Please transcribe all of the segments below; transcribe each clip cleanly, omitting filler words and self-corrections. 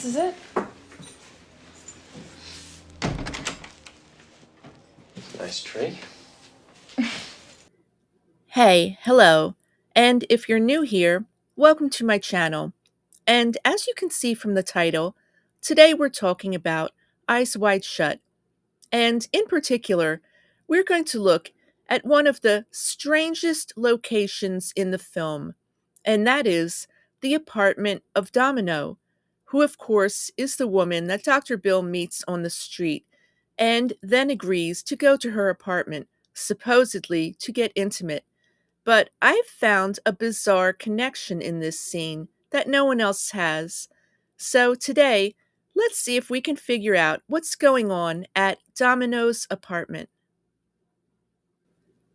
This is it. Nice tree. Hey, hello. And if you're new here, welcome to my channel. And as you can see from the title, today we're talking about Eyes Wide Shut. And in particular, we're going to look at one of the strangest locations in the film, and that is the apartment of Domino, who, of course, is the woman that Dr. Bill meets on the street and then agrees to go to her apartment, supposedly to get intimate. But I've found a bizarre connection in this scene that no one else has. So today, let's see if we can figure out what's going on at Domino's apartment.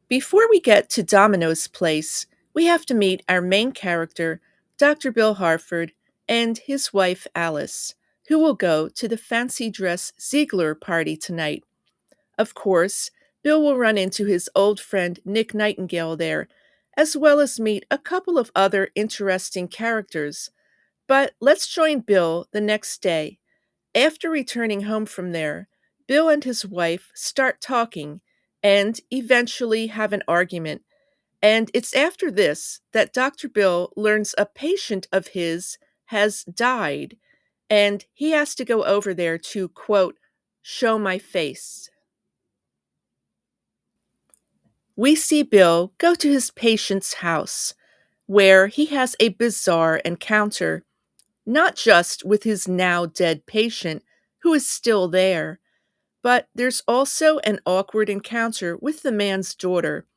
Before we get to Domino's place, we have to meet our main character, Dr. Bill Harford, and his wife Alice, who will go to the fancy dress Ziegler party tonight. Of course, Bill will run into his old friend Nick Nightingale there, as well as meet a couple of other interesting characters. But let's join Bill the next day. After returning home from there, Bill and his wife start talking and eventually have an argument. And it's after this that Dr. Bill learns a patient of his has died, and he has to go over there to, quote, show my face. We see Bill go to his patient's house, where he has a bizarre encounter, not just with his now dead patient, who is still there, but there's also an awkward encounter with the man's daughter,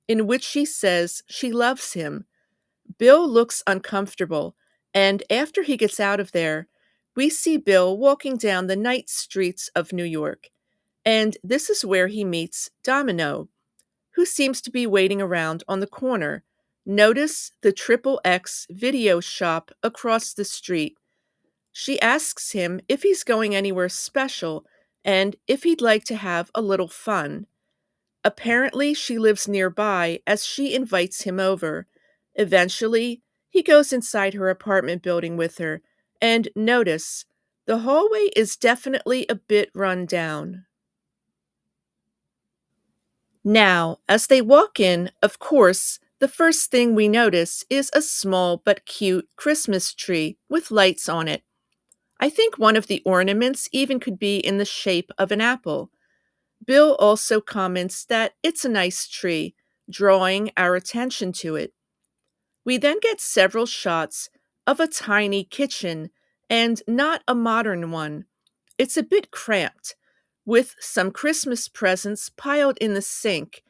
in which she says she loves him. Bill looks uncomfortable, and after he gets out of there, we see Bill walking down the night streets of New York, and this is where he meets Domino, who seems to be waiting around on the corner. Notice the Triple X video shop across the street. She asks him if he's going anywhere special and if he'd like to have a little fun. Apparently, she lives nearby as she invites him over. Eventually, he goes inside her apartment building with her, and notice, the hallway is definitely a bit run down. Now, as they walk in, of course, the first thing we notice is a small but cute Christmas tree with lights on it. I think one of the ornaments even could be in the shape of an apple. Bill also comments that it's a nice tree, drawing our attention to it. We then get several shots of a tiny kitchen, and not a modern one. It's a bit cramped, with some Christmas presents piled in the sink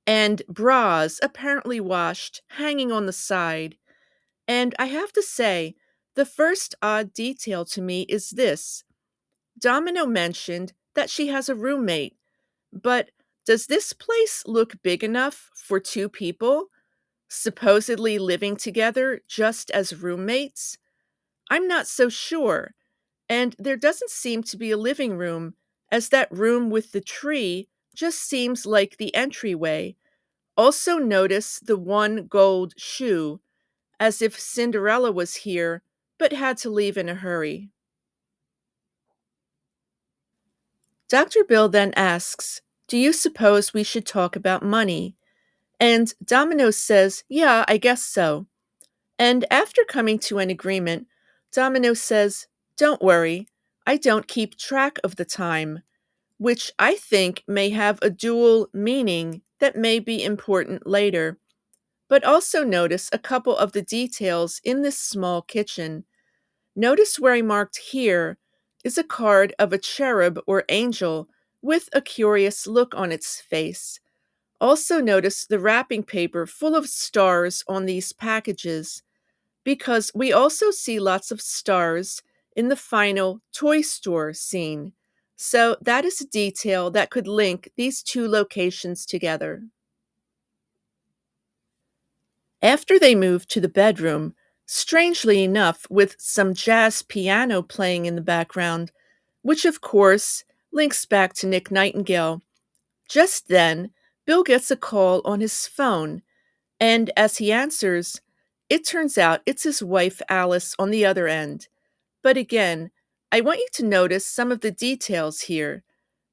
and bras apparently washed hanging on the side. And I have to say, the first odd detail to me is this. Domino mentioned that she has a roommate, but does this place look big enough for two people, supposedly living together just as roommates? I'm not so sure, and there doesn't seem to be a living room, as that room with the tree just seems like the entryway. Also, notice the one gold shoe, as if Cinderella was here but had to leave in a hurry. Dr. Bill then asks, do you suppose we should talk about money? And Domino says, yeah, I guess so. And after coming to an agreement, Domino says, don't worry, I don't keep track of the time, which I think may have a dual meaning that may be important later. But also notice a couple of the details in this small kitchen. Notice where I marked here is a card of a cherub or angel with a curious look on its face. Also notice the wrapping paper full of stars on these packages, because we also see lots of stars in the final toy store scene. So that is a detail that could link these two locations together. After they move to the bedroom, strangely enough, with some jazz piano playing in the background, which of course links back to Nick Nightingale, just then Bill gets a call on his phone, and as he answers, it turns out it's his wife Alice on the other end. But again, I want you to notice some of the details here.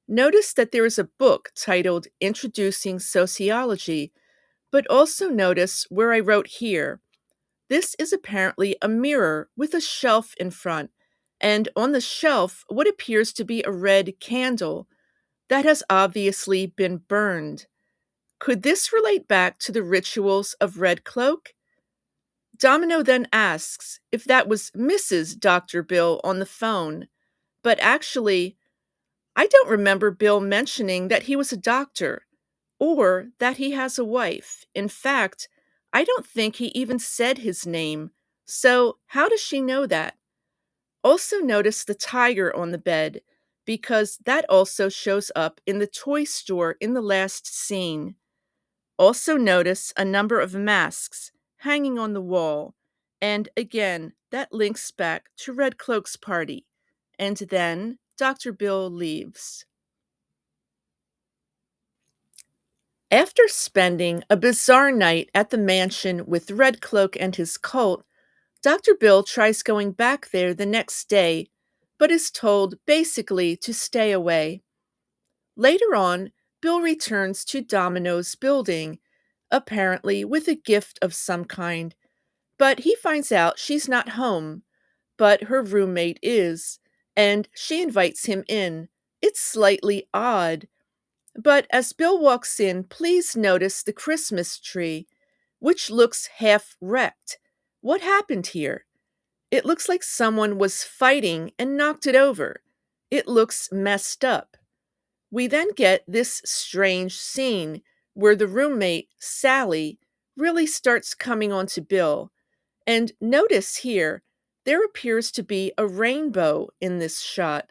Notice that there is a book titled Introducing Sociology, but also notice where I wrote here. This is apparently a mirror with a shelf in front, and on the shelf, what appears to be a red candle that has obviously been burned. Could this relate back to the rituals of Red Cloak? Domino then asks if that was Mrs. Dr. Bill on the phone, but actually, I don't remember Bill mentioning that he was a doctor or that he has a wife. In fact, I don't think he even said his name. So, how does she know that? Also, notice the tiger on the bed, because that also shows up in the toy store in the last scene. Also, notice a number of masks hanging on the wall. And again, that links back to Red Cloak's party. And then Dr. Bill leaves. After spending a bizarre night at the mansion with Red Cloak and his cult, Dr. Bill tries going back there the next day, but is told basically to stay away. Later on, Bill returns to Domino's building, apparently with a gift of some kind, but he finds out she's not home, but her roommate is, and she invites him in. It's slightly odd. But as Bill walks in, please notice the Christmas tree, which looks half wrecked. What happened here? It looks like someone was fighting and knocked it over. It looks messed up. We then get this strange scene where the roommate, Sally, really starts coming on to Bill. And notice here, there appears to be a rainbow in this shot.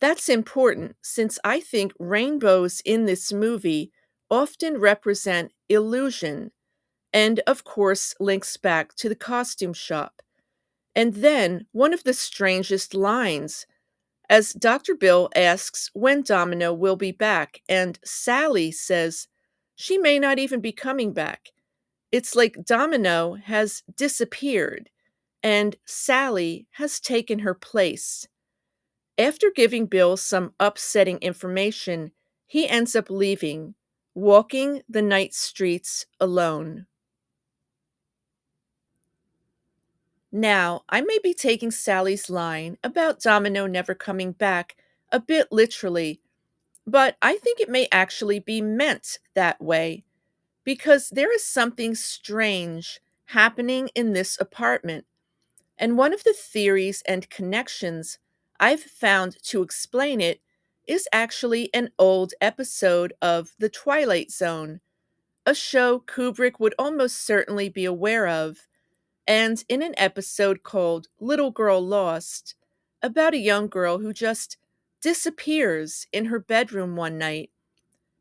That's important since I think rainbows in this movie often represent illusion, and of course links back to the costume shop. And then one of the strangest lines, as Dr. Bill asks when Domino will be back, and Sally says she may not even be coming back. It's like Domino has disappeared and Sally has taken her place. After giving Bill some upsetting information, he ends up leaving, walking the night streets alone. Now, I may be taking Sally's line about Domino never coming back a bit literally, but I think it may actually be meant that way because there is something strange happening in this apartment. And one of the theories and connections I've found to explain it is actually an old episode of The Twilight Zone, a show Kubrick would almost certainly be aware of, and in an episode called Little Girl Lost, about a young girl who just disappears in her bedroom one night.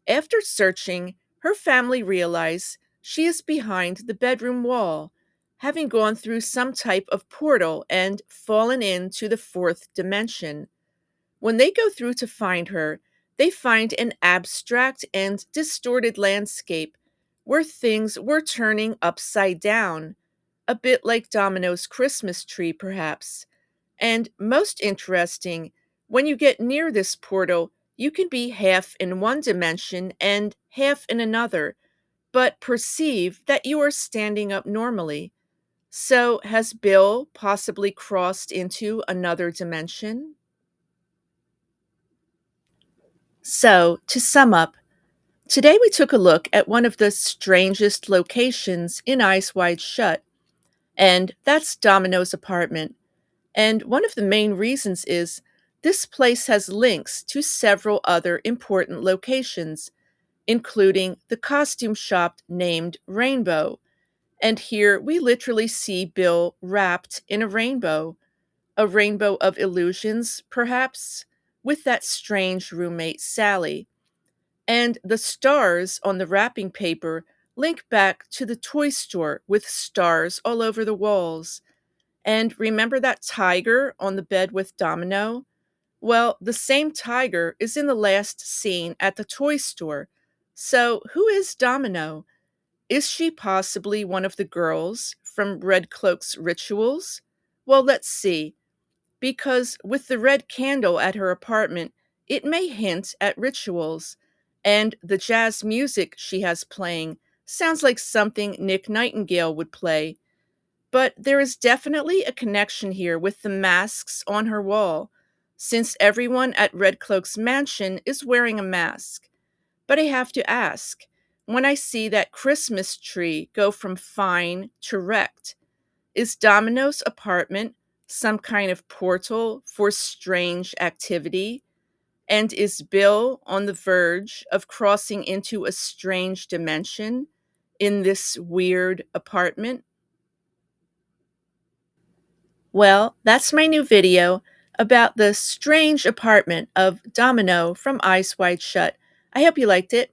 After searching, her family realize she is behind the bedroom wall, having gone through some type of portal and fallen into the fourth dimension. When they go through to find her, they find an abstract and distorted landscape where things were turning upside down, a bit like Domino's Christmas tree, perhaps. And most interesting, when you get near this portal, you can be half in one dimension and half in another, but perceive that you are standing up normally. So, has Bill possibly crossed into another dimension? So, to sum up, today we took a look at one of the strangest locations in Eyes Wide Shut, and that's Domino's apartment. And one of the main reasons is this place has links to several other important locations, including the costume shop named Rainbow. And here we literally see Bill wrapped in a rainbow of illusions, perhaps, with that strange roommate Sally. And the stars on the wrapping paper link back to the toy store with stars all over the walls. And remember that tiger on the bed with Domino? Well, the same tiger is in the last scene at the toy store. So, who is Domino? Is she possibly one of the girls from Red Cloak's rituals? Well, let's see. because with the red candle at her apartment, it may hint at rituals, and the jazz music she has playing sounds like something Nick Nightingale would play. But there is definitely a connection here with the masks on her wall, since everyone at Red Cloak's mansion is wearing a mask. But I have to ask, when I see that Christmas tree go from fine to wrecked, is Domino's apartment some kind of portal for strange activity? And is Bill on the verge of crossing into a strange dimension in this weird apartment? Well, that's my new video about the strange apartment of Domino from Eyes Wide Shut. I hope you liked it.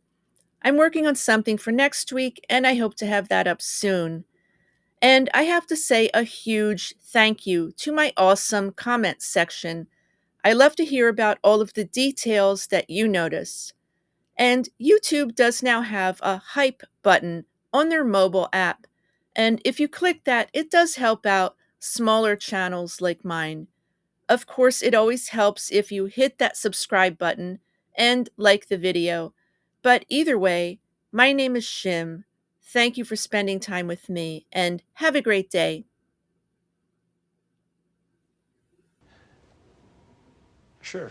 I'm working on something for next week, and I hope to have that up soon. And I have to say a huge thank you to my awesome comments section. I love to hear about all of the details that you notice. And YouTube does now have a hype button on their mobile app. And if you click that, it does help out smaller channels like mine. Of course, it always helps if you hit that subscribe button and like the video. But either way, my name is Shim. Thank you for spending time with me, and have a great day. Sure.